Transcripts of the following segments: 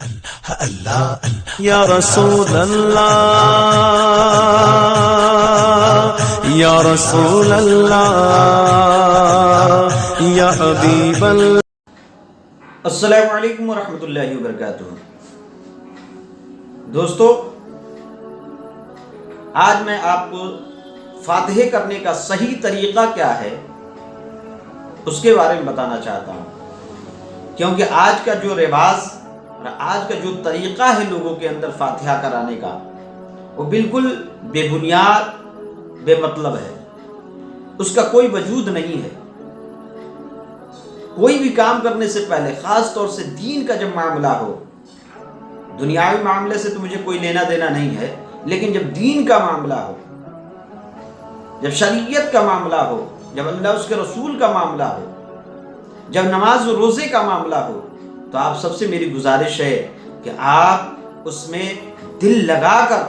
اللہ یا رسول اللہ یا رسول اللہ یا حبیب اللہ۔ السلام علیکم ورحمۃ اللہ وبرکاتہ۔ دوستو، آج میں آپ کو فاتحے کرنے کا صحیح طریقہ کیا ہے اس کے بارے میں بتانا چاہتا ہوں، کیونکہ آج کا جو رواج اور آج کا جو طریقہ ہے لوگوں کے اندر فاتحہ کرانے کا، وہ بالکل بے بنیاد بے مطلب ہے، اس کا کوئی وجود نہیں ہے۔ کوئی بھی کام کرنے سے پہلے، خاص طور سے دین کا جب معاملہ ہو، دنیاوی معاملے سے تو مجھے کوئی لینا دینا نہیں ہے، لیکن جب دین کا معاملہ ہو، جب شریعت کا معاملہ ہو، جب اللہ اس کے رسول کا معاملہ ہو، جب نماز و روزے کا معاملہ ہو، تو آپ سب سے میری گزارش ہے کہ آپ اس میں دل لگا کر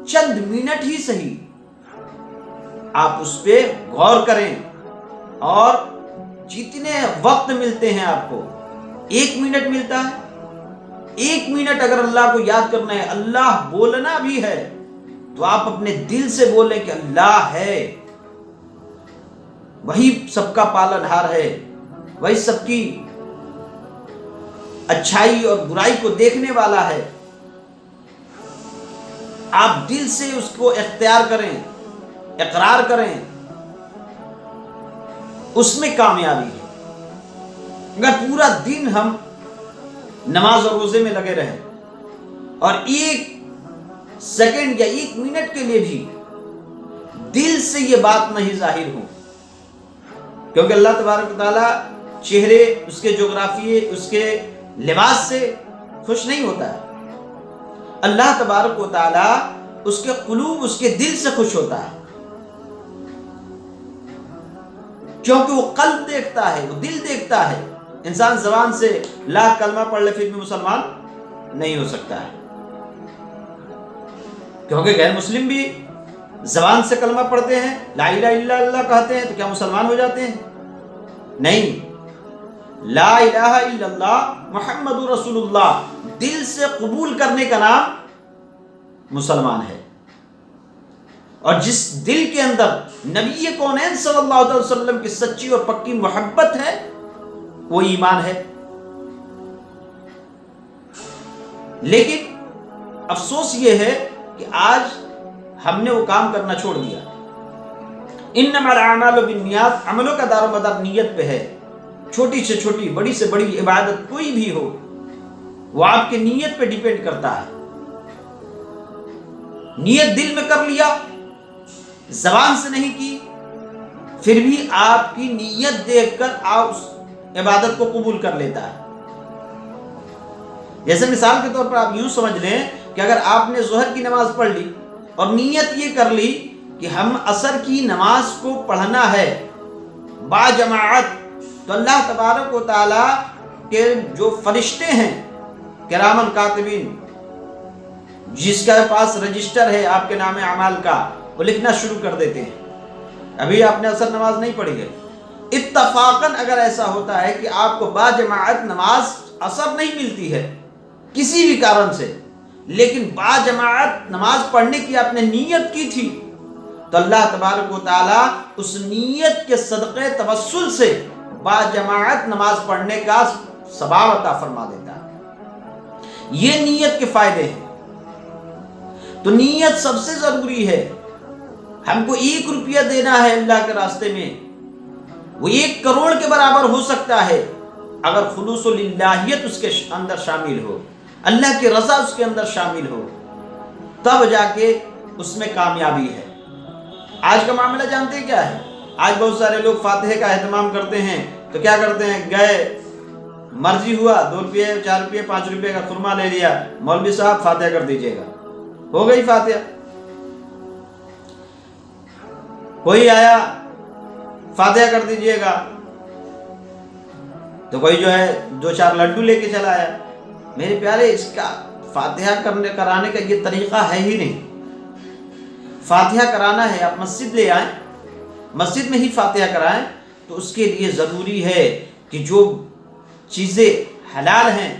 چند منٹ ہی صحیح آپ اس پہ غور کریں، اور جتنے وقت ملتے ہیں آپ کو، 1 منٹ ملتا ہے، 1 منٹ اگر اللہ کو یاد کرنا ہے، اللہ بولنا بھی ہے، تو آپ اپنے دل سے بولیں کہ اللہ ہے، وہی سب کا پالنہار ہے، وہی سب کی اچھائی اور برائی کو دیکھنے والا ہے۔ آپ دل سے اس کو اختیار کریں، اقرار کریں، اس میں کامیابی ہے۔ اگر پورا دن ہم نماز اور روزے میں لگے رہیں اور 1 سیکنڈ یا 1 منٹ کے لیے بھی دل سے یہ بات نہیں ظاہر ہو، کیونکہ اللہ تبارک و تعالیٰ چہرے، اس کے جغرافیے، اس کے لباس سے خوش نہیں ہوتا ہے۔ اللہ تبارک و تعالیٰ اس کے قلوب، اس کے دل سے خوش ہوتا ہے، کیونکہ وہ قلب دیکھتا ہے، وہ دل دیکھتا ہے۔ انسان زبان سے لاکھ کلمہ پڑھ لے پھر بھی مسلمان نہیں ہو سکتا ہے، کیونکہ غیر مسلم بھی زبان سے کلمہ پڑھتے ہیں، لا الہ الا اللہ کہتے ہیں، تو کیا مسلمان ہو جاتے ہیں؟ نہیں، لا الہ الا اللہ محمد رسول اللہ دل سے قبول کرنے کا نام مسلمان ہے۔ اور جس دل کے اندر نبی کونین صلی اللہ علیہ وسلم کی سچی اور پکی محبت ہے، وہ ایمان ہے۔ لیکن افسوس یہ ہے کہ آج ہم نے وہ کام کرنا چھوڑ دیا۔ انما الاعمال بالنیات، عملوں کا دار و مدار نیت پہ ہے۔ چھوٹی سے چھوٹی، بڑی سے بڑی عبادت کوئی بھی ہو، وہ آپ کے نیت پہ ڈیپینڈ کرتا ہے۔ نیت دل میں کر لیا، زبان سے نہیں کی، پھر بھی آپ کی نیت دیکھ کر آپ اس عبادت کو قبول کر لیتا ہے۔ جیسے مثال کے طور پر آپ یوں سمجھ لیں کہ اگر آپ نے ظہر کی نماز پڑھ لی اور نیت یہ کر لی کہ ہم عصر کی نماز کو پڑھنا ہے با جماعت، تو اللہ تبارک و تعالیٰ کے جو فرشتے ہیں کرامن کاتبین، جس کے پاس رجسٹر ہے آپ کے نام اعمال کا، وہ لکھنا شروع کر دیتے ہیں۔ ابھی آپ نے عصر نماز نہیں پڑھی ہے، اتفاقاً اگر ایسا ہوتا ہے کہ آپ کو با جماعت نماز عصر نہیں ملتی ہے کسی بھی کارن سے، لیکن با جماعت نماز پڑھنے کی آپ نے نیت کی تھی، تو اللہ تبارک و تعالیٰ اس نیت کے صدقے توسل سے با جماعت نماز پڑھنے کا ثواب عطا فرما دیتا ہے۔ یہ نیت کے فائدے ہیں۔ تو نیت سب سے ضروری ہے۔ ہم کو 1 روپیہ دینا ہے اللہ کے راستے میں، وہ 1 کروڑ کے برابر ہو سکتا ہے اگر خلوص للہیت اس کے اندر شامل ہو، اللہ کی رضا اس کے اندر شامل ہو، تب جا کے اس میں کامیابی ہے۔ آج کا معاملہ جانتے ہیں کیا ہے؟ آج بہت سارے لوگ فاتحے کا اہتمام کرتے ہیں تو کیا کرتے ہیں، گئے، مرضی ہوا 2 روپے 4 روپے 5 روپے کا خرما لے لیا، مولوی صاحب فاتحہ کر دیجئے گا، ہو گئی فاتحہ۔ کوئی آیا فاتحہ کر دیجئے گا، تو کوئی جو ہے 2-4 لڈو لے کے چلا آیا۔ میرے پیارے، اس کا فاتحہ کرانے کا یہ طریقہ ہے ہی نہیں۔ فاتحہ کرانا ہے، آپ مسجد لے آئیں، مسجد میں ہی فاتحہ کرائیں، تو اس کے لیے ضروری ہے کہ جو چیزیں حلال ہیں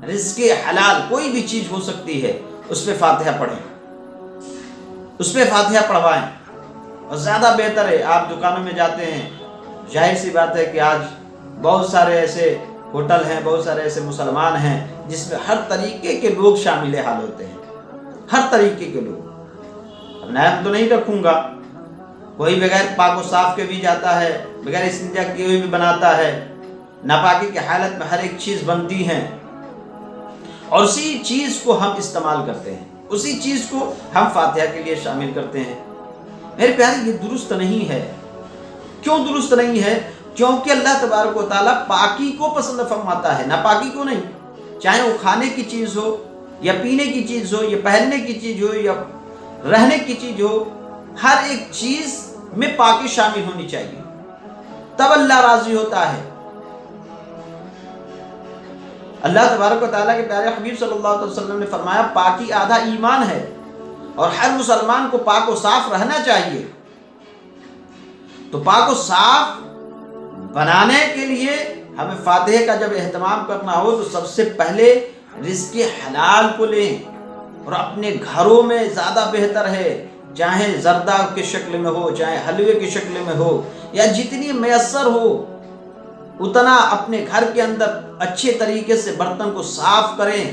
رزق حلال کوئی بھی چیز ہو سکتی ہے، اس پہ فاتحہ پڑھیں، اس پہ فاتحہ پڑھوائیں۔ اور زیادہ بہتر ہے، آپ دکانوں میں جاتے ہیں، ظاہر سی بات ہے کہ آج بہت سارے ایسے ہوٹل ہیں، بہت سارے ایسے مسلمان ہیں جس میں ہر طریقے کے لوگ شامل حال ہوتے ہیں، ہر طریقے کے لوگ۔ اب نام تو نہیں رکھوں گا، کوئی بغیر پاک و صاف کے بھی جاتا ہے، بغیر استنجا کیے ہوئے بھی بناتا ہے، ناپاکی کی حالت میں ہر ایک چیز بنتی ہے، اور اسی چیز کو ہم استعمال کرتے ہیں، اسی چیز کو ہم فاتحہ کے لیے شامل کرتے ہیں۔ میرے پیارے، یہ درست نہیں ہے۔ کیوں درست نہیں ہے؟ کیونکہ اللہ تبارک و تعالیٰ پاکی کو پسند فرماتا ہے، ناپاکی کو نہیں۔ چاہے وہ کھانے کی چیز ہو، یا پینے کی چیز ہو، یا پہننے کی چیز ہو، یا رہنے کی چیز ہو، ہر ایک چیز میں پاکی شامل ہونی چاہیے، تب اللہ راضی ہوتا ہے۔ اللہ تبارک و تعالیٰ کے پیارے حبیب صلی اللہ علیہ وسلم نے فرمایا پاکی آدھا ایمان ہے، اور ہر مسلمان کو پاک و صاف رہنا چاہیے۔ تو پاک و صاف بنانے کے لیے ہمیں فاتحہ کا جب اہتمام کرنا ہو تو سب سے پہلے رزق حلال کو لیں، اور اپنے گھروں میں زیادہ بہتر ہے، چاہے زردہ کی شکل میں ہو، چاہے حلوے کی شکل میں ہو، یا جتنی میسر ہو اتنا اپنے گھر کے اندر اچھے طریقے سے برتن کو صاف کریں،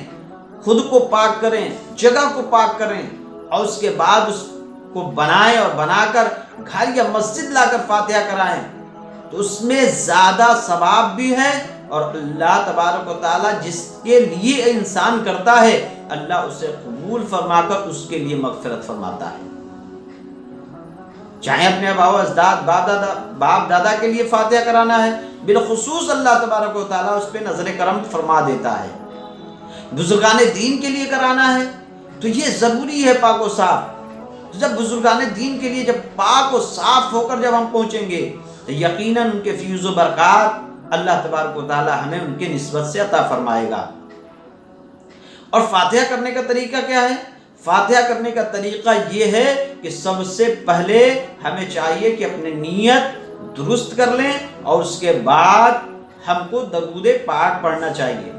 خود کو پاک کریں، جگہ کو پاک کریں، اور اس کے بعد اس کو بنائیں، اور بنا کر گھر یا مسجد لا کر فاتحہ کرائیں، تو اس میں زیادہ ثواب بھی ہے، اور اللہ تبارک و تعالیٰ جس کے لیے انسان کرتا ہے اللہ اسے قبول فرما کر اس کے لیے مغفرت فرماتا ہے۔ چاہے اپنے آباء و اجداد باپ دادا کے لیے فاتحہ کرانا ہے، بالخصوص اللہ تبارک و تعالیٰ اس پہ نظر کرم فرما دیتا ہے۔ بزرگان دین کے لیے کرانا ہے تو یہ ضروری ہے پاک و صاف۔ جب بزرگان دین کے لیے جب پاک و صاف ہو کر جب ہم پہنچیں گے تو یقیناً ان کے فیض و برکات اللہ تبارک و تعالیٰ ہمیں ان کے نسبت سے عطا فرمائے گا۔ اور فاتحہ کرنے کا طریقہ کیا ہے؟ فاتحہ کرنے کا طریقہ یہ ہے کہ سب سے پہلے ہمیں چاہیے کہ اپنی نیت درست کر لیں، اور اس کے بعد ہم کو درود پاک پڑھنا چاہیے۔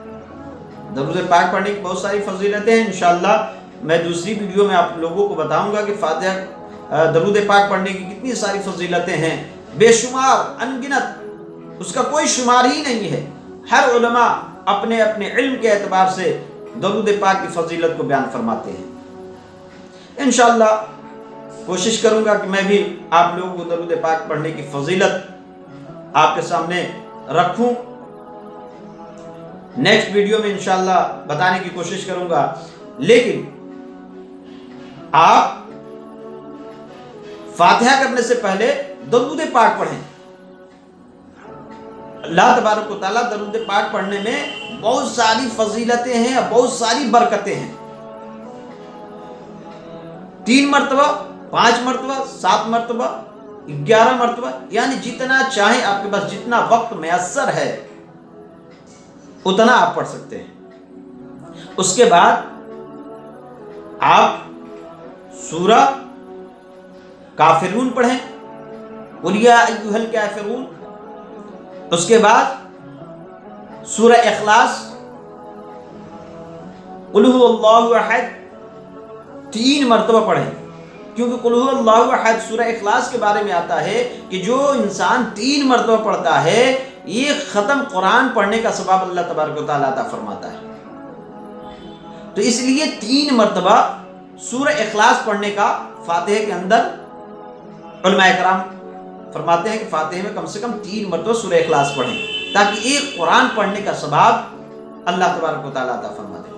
درود پاک پڑھنے کی بہت ساری فضیلتیں ہیں، انشاءاللہ میں دوسری ویڈیو میں آپ لوگوں کو بتاؤں گا کہ فاتحہ درود پاک پڑھنے کی کتنی ساری فضیلتیں ہیں، بے شمار، انگنت، اس کا کوئی شمار ہی نہیں ہے۔ ہر علماء اپنے اپنے علم کے اعتبار سے درود پاک کی فضیلت کو بیان فرماتے ہیں۔ انشاءاللہ کوشش کروں گا کہ میں بھی آپ لوگوں کو درود پاک پڑھنے کی فضیلت آپ کے سامنے رکھوں۔ نیکسٹ ویڈیو میں انشاءاللہ بتانے کی کوشش کروں گا، لیکن آپ فاتحہ کرنے سے پہلے درود پاک پڑھیں۔ اللہ تبارک و تعالیٰ درود پاک پڑھنے میں بہت ساری فضیلتیں ہیں اور بہت ساری برکتیں ہیں۔ 3 مرتبہ، 5 مرتبہ، 7 مرتبہ، 11 مرتبہ، یعنی جتنا چاہیں، آپ کے پاس جتنا وقت میسر ہے اتنا آپ پڑھ سکتے ہیں۔ اس کے بعد آپ سورہ کافرون پڑھیں، قل یا ایھا الکافرون۔ اس کے بعد سورہ اخلاص، قل ھو اللہ احد 3 مرتبہ پڑھیں، کیونکہ قل ھو اللہ احد سورہ اخلاص کے بارے میں آتا ہے کہ جو انسان 3 مرتبہ پڑھتا ہے یہ ختم قرآن پڑھنے کا ثواب اللہ تبارک و تعالیٰ عطا فرماتا ہے۔ تو اس لیے 3 مرتبہ سورہ اخلاص پڑھنے کا فاتحہ کے اندر علماء کرام فرماتے ہیں کہ فاتحہ میں کم سے کم 3 مرتبہ سورہ اخلاص پڑھیں، تاکہ ایک قرآن پڑھنے کا ثواب اللہ تبارک و تعالیٰ عطا فرما دے۔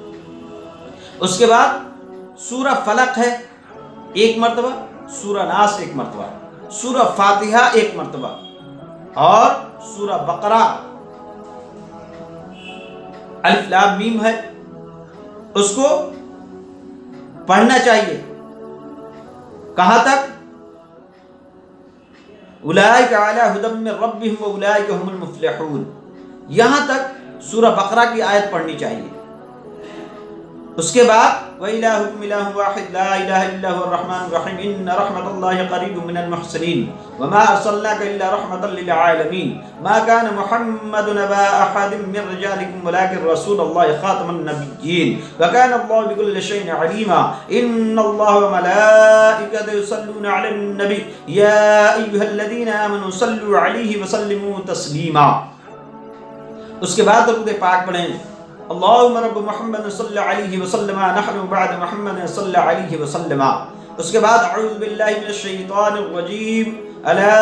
اس کے بعد سورہ فلق ہے 1 مرتبہ، سورہ ناس 1 مرتبہ، سورہ فاتحہ 1 مرتبہ، اور سورہ بقرہ الف لام میم ہے اس کو پڑھنا چاہیے۔ کہاں تک؟ اولئک علی ھدی من ربہم واولئک ھم المفلحون، یہاں تک سورہ بقرہ کی آیت پڑھنی چاہیے۔ اس کے بعد وَإِلَٰهُكُمْ إِلَٰهٌ وَاحِدٌ لَا إِلَٰهَ إِلَّا هُوَ الرَّحْمَٰنُ الرَّحِيمُ إِنَّ رَحْمَةَ اللَّهِ قَرِيبٌ مِّنَ الْمُحْسِنِينَ وَمَا أَرْسَلْنَاكَ إِلَّا رَحْمَةً لِّلْعَالَمِينَ مَا كَانَ مُحَمَّدٌ أَبَا أَحَدٍ مِّن رِّجَالِكُمْ وَلَٰكِن رَّسُولَ اللَّهِ خَاتَمَ النَّبِيِّينَ وَكَانَ اللَّهُ بِكُلِّ شَيْءٍ عَلِيمًا إِنَّ اللَّهَ وَمَلَائِكَتَهُ يُصَلُّونَ عَلَى النَّبِيِّ يَا أَيُّهَا الَّذِينَ آمَنُوا صَلُّوا عَلَيْهِ وَسَلِّمُوا تَسْلِيمًا۔ اس کے بعد درود پاک پڑھیں اللہم رب محمد صلی علیہ وسلم نحن بعد محمد صلی علیہ وسلم۔ اس کے بعد اعوذ باللہ من الشیطان الرجیم الا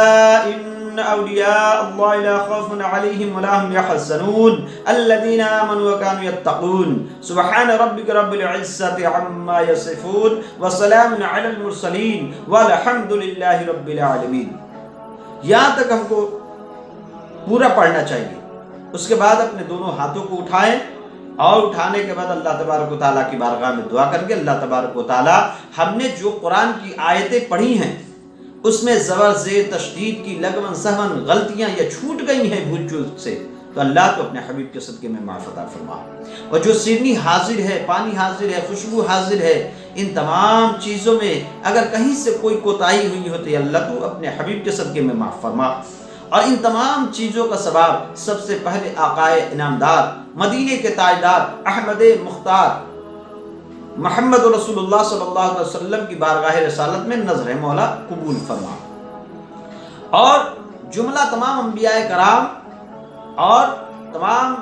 ان اولیاء اللہ لا خوف علیہم ولا هم يحزنون الذین آمنوا وكانوا يتقون سبحان ربک رب العزة عما يصفون وسلام علی المرسلین والحمد للہ رب العالمین۔ یہاں تک ہم کو پورا پڑھنا چاہیے۔ اس کے بعد اپنے دونوں ہاتھوں کو اٹھائیں اور اٹھانے کے بعد اللہ تبارک و تعالیٰ کی بارگاہ میں دعا کر کے اللہ تبارک و تعالیٰ ہم نے جو قرآن کی آیتیں پڑھی ہیں اس میں زبر زیر تشدید کی لغون سہون غلطیاں یا چھوٹ گئی ہیں بھول چوک سے تو اللہ تو اپنے حبیب کے صدقے میں معاف عطا فرما، اور جو سیرنی حاضر ہے، پانی حاضر ہے، خوشبو حاضر ہے، ان تمام چیزوں میں اگر کہیں سے کوئی کوتاہی ہوئی ہو تو اللہ تو اپنے حبیب کے صدقے میں معاف فرما، اور ان تمام چیزوں کا ثواب سب سے پہلے آقائے انعامدار مدینے کے تاجدار احمد مختار محمد رسول اللہ صلی اللہ علیہ وسلم کی بارگاہ رسالت میں نظر مولا قبول فرما، اور جملہ تمام انبیاء کرام اور تمام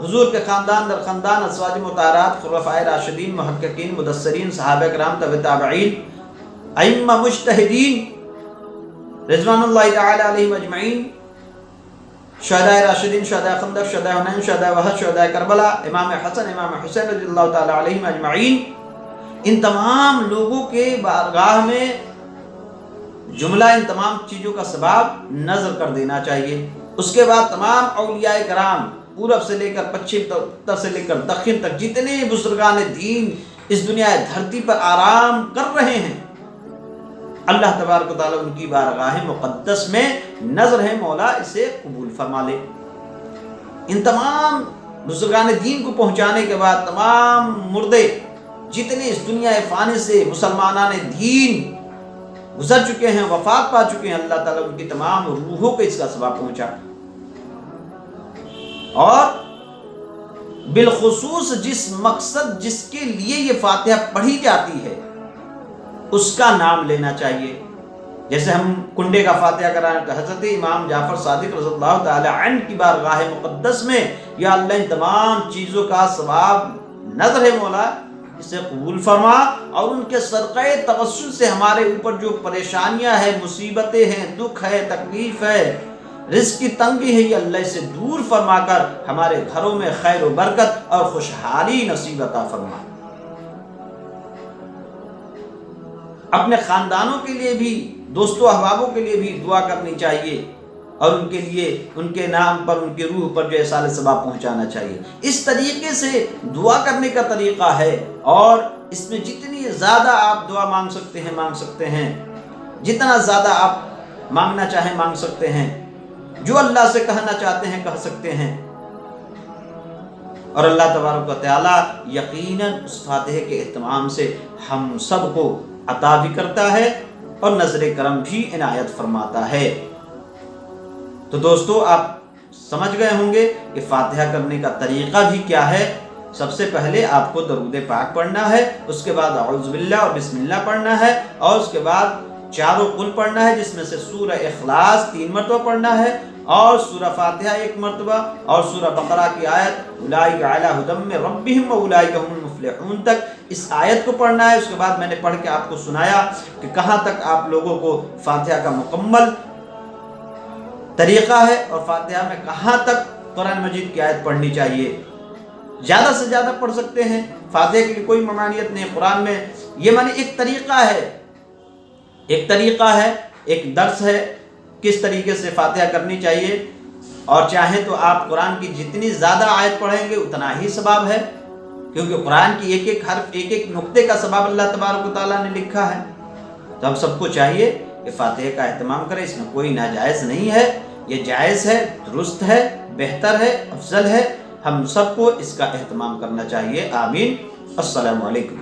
حضور کے خاندان در خاندان ازواج مطہرات خلفائے راشدین محققین مدثرین صحابہ کرام تبع تابعین ائمہ مجتہدین رضوان اللہ تعالی علیہم اجمعین، شہداء راشدین، شہداء خندق، شہداء حنین، شہداء وحد، شہداء کربلا، امام حسن، امام حسین رضی اللہ تعالی علیہم اجمعین، ان تمام لوگوں کے بارگاہ میں جملہ ان تمام چیزوں کا ثواب نظر کر دینا چاہیے۔ اس کے بعد تمام اولیاء کرام پورب سے لے کر پچھم اتر سے لے کر دکن تک جتنے بزرگان دین اس دنیا دھرتی پر آرام کر رہے ہیں اللہ تبارک و تعالیٰ ان کی بارگاہ مقدس میں نظر ہے مولا اسے قبول فرما لے۔ ان تمام بزرگان دین کو پہنچانے کے بعد تمام مردے جتنے اس دنیا فانی سے مسلمانان دین گزر چکے ہیں، وفات پا چکے ہیں، اللہ تعالیٰ ان کی تمام روحوں کو اس کا ثواب پہنچا، اور بالخصوص جس مقصد جس کے لیے یہ فاتحہ پڑھی جاتی ہے اس کا نام لینا چاہیے۔ جیسے ہم کنڈے کا فاتحہ کرائیں تو حضرت امام جعفر صادق رضی اللہ تعالی عنہ کی بارگاہ مقدس میں یا اللہ ان تمام چیزوں کا ثواب نظر ہے مولا اسے قبول فرما، اور ان کے صدقہ توسل سے ہمارے اوپر جو پریشانیاں ہیں، مصیبتیں ہیں، دکھ ہے، تکلیف ہے، رزق کی تنگی ہے، یہ اللہ سے دور فرما کر ہمارے گھروں میں خیر و برکت اور خوشحالی نصیب عطا فرما۔ اپنے خاندانوں کے لیے بھی، دوستوں احبابوں کے لیے بھی دعا کرنی چاہیے، اور ان کے لیے ان کے نام پر، ان کی روح پر جو احسان ثواب پہنچانا چاہیے۔ اس طریقے سے دعا کرنے کا طریقہ ہے، اور اس میں جتنی زیادہ آپ دعا مانگ سکتے ہیں، جتنا زیادہ آپ مانگنا چاہیں مانگ سکتے ہیں، جو اللہ سے کہنا چاہتے ہیں کہہ سکتے ہیں، اور اللہ تبارک و تعالیٰ یقیناً اس فاتحے کے اہتمام سے ہم سب کو عطا بھی کرتا ہے اور نظر کرم بھی عنایت فرماتا ہے۔ تو دوستو آپ سمجھ گئے ہوں گے کہ فاتحہ کرنے کا طریقہ بھی کیا ہے۔ سب سے پہلے آپ کو درود پاک پڑھنا ہے، اس کے بعد اعوذ باللہ اور بسم اللہ پڑھنا ہے، اور اس کے بعد چاروں قل پڑھنا ہے، جس میں سے سورہ اخلاص 3 مرتبہ پڑھنا ہے، اور سورہ فاتحہ 1 مرتبہ، اور سورہ بقرہ کی آیت اولئک علی ھدی من ربہم واولئک هم المفلحون تک اس آیت کو پڑھنا ہے۔ اس کے بعد میں نے پڑھ کے آپ کو سنایا کہ کہاں تک آپ لوگوں کو فاتحہ کا مکمل طریقہ ہے، اور فاتحہ میں کہاں تک قرآن مجید کی آیت پڑھنی چاہیے۔ زیادہ سے زیادہ پڑھ سکتے ہیں، فاتحہ کی کوئی ممانعت نہیں قرآن میں، یہ معنی ایک طریقہ ہے، ایک درس ہے کس طریقے سے فاتحہ کرنی چاہیے، اور چاہیں تو آپ قرآن کی جتنی زیادہ آیت پڑھیں گے اتنا ہی ثواب ہے، کیونکہ قرآن کی ایک ایک حرف، ایک ایک نقطے کا ثواب اللہ تبارک و تعالیٰ نے لکھا ہے۔ تو ہم سب کو چاہیے کہ فاتحہ کا اہتمام کریں، اس میں کوئی ناجائز نہیں ہے، یہ جائز ہے، درست ہے، بہتر ہے، افضل ہے، ہم سب کو اس کا اہتمام کرنا چاہیے. آمین. السلام علیکم.